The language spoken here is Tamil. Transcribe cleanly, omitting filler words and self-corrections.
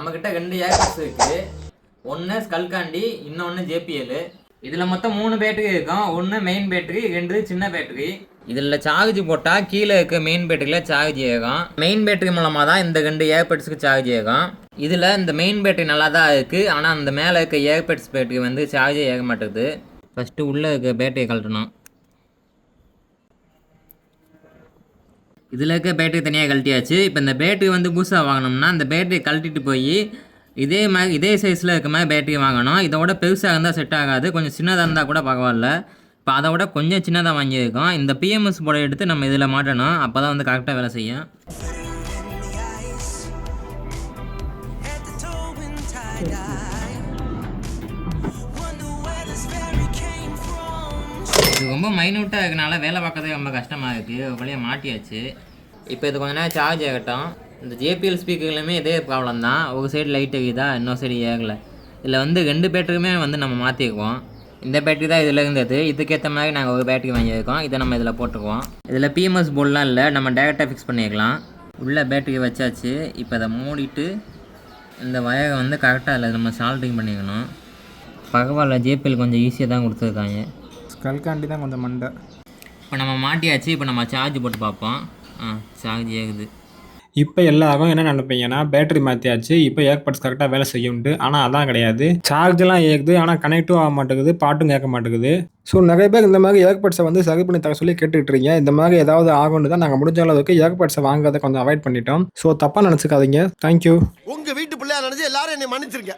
நம்மக்கிட்ட 2 ஏர்பட்ஸ் இருக்குது. ஒன்று ஸ்கல்காண்டி, இன்னொன்று JPL. இதில் மொத்தம் 3 பேட்டரி இருக்கும். ஒன்று மெயின் பேட்டரி, 2 சின்ன பேட்டரி. இதில் சார்ஜ் போட்டால் கீழே இருக்க மெயின் பேட்டரியில் சார்ஜ் ஏகும். மெயின் பேட்டரி மூலமாக தான் இந்த 2 ஏர்பட்ஸுக்கு சார்ஜ் ஏகும். இதில் இந்த மெயின் பேட்டரி நல்லா தான் இருக்குது. ஆனால் அந்த மேலே இருக்க ஏர்பட்ஸ் பேட்டரி வந்து சார்ஜே ஏக மாட்டேங்குது. ஃபஸ்ட்டு உள்ளே இருக்க பேட்டரியை கழட்டணும். இதில் இருக்க பேட்டரி தனியாக கழட்டியாச்சு. இப்போ இந்த பேட்டரி வந்து புதுசாக வாங்கினோம்னா இந்த பேட்டரியை கழட்டிட்டு போய் இதே சைஸில் இருக்க மாதிரி பேட்டரி வாங்கணும். இதோட பெருசாக இருந்தால் செட் ஆகாது. கொஞ்சம் சின்னதாக இருந்தால் கூட பரவாயில்ல. இப்போ அதை விட கொஞ்சம் சின்னதாக வாங்கியிருக்கோம். இந்த PMS போர்டை எடுத்து நம்ம இதில் மாட்டணும். அப்போ தான் வந்து கரெக்டாக வேலை செய்யும். இது ரொம்ப மைனூட்டாக இருக்கனால வேலை பார்க்கறதே ரொம்ப கஷ்டமாக இருக்குது. ஒரு வழியாக மாட்டியாச்சு. இப்போ இது கொஞ்ச நேரம் சார்ஜ் ஆகட்டும். இந்த JPL ஸ்பீக்கர்லையுமே இதே ப்ராப்ளம் தான். ஒரு சைடு லைட் எரியுதா, இன்னொரு சைடு ஏகலை. இதில் வந்து 2 பேட்டரியுமே வந்து நம்ம மாற்றிக்குவோம். இந்த பேட்டரி தான் இதில் இருந்தது. இதுக்கேற்ற மாதிரி நாங்கள் ஒரு பேட்டரி வாங்கியிருக்கோம். இதை நம்ம இதில் போட்டுக்குவோம். இதில் PMS போர்டெலாம் இல்லை, நம்ம டேரெக்டாக ஃபிக்ஸ் பண்ணிக்கலாம். உள்ளே பேட்டரி வச்சாச்சு. இப்போ அதை மூடிட்டு இந்த வயரை வந்து கரெக்டாக அதில் நம்ம சால்ட்ரிங் பண்ணிக்கணும். பரவாயில்ல, JPL கொஞ்சம் ஈஸியாக தான் கொடுத்துருக்காங்க. ஸ்கல்காண்டி தான் கொஞ்சம் மண்டை. இப்போ நம்ம மாட்டியாச்சு. இப்போ நம்ம சார்ஜ் போட்டு பார்ப்போம். சார்ஜ் ஏகுது. இப்போ எல்லாரும் என்ன நினைப்பீங்கன்னா பேட்டரி மாற்றியாச்சு, இப்போ ஏர்பட்ஸ் கரெக்டாக வேலை செய்யும்ட்டு. ஆனால் அதான் கிடையாது. சார்ஜெலாம் ஏகுது, ஆனால் கனெக்டும் ஆக மாட்டேங்குது, பாட்டும் கேட்க மாட்டேங்குது. ஸோ நிறைய பேர் இந்த மாதிரி ஏர்பட்ஸை வந்து சரி பண்ணி தர சொல்லி கேட்டுட்ருக்கீங்க. இந்த மாதிரி ஏதாவது ஆகும்னு தான் நாங்கள் முடிஞ்ச அளவுக்கு ஏர்பட்ஸை வாங்குறதை கொஞ்சம் அவாய்ட் பண்ணிட்டோம். ஸோ தப்பாக நினச்சிக்காதீங்க. தேங்க்யூ. உங்கள் வீட்டு பிள்ளையா நினச்சி எல்லாரும் என்னை மன்னிச்சிருங்க.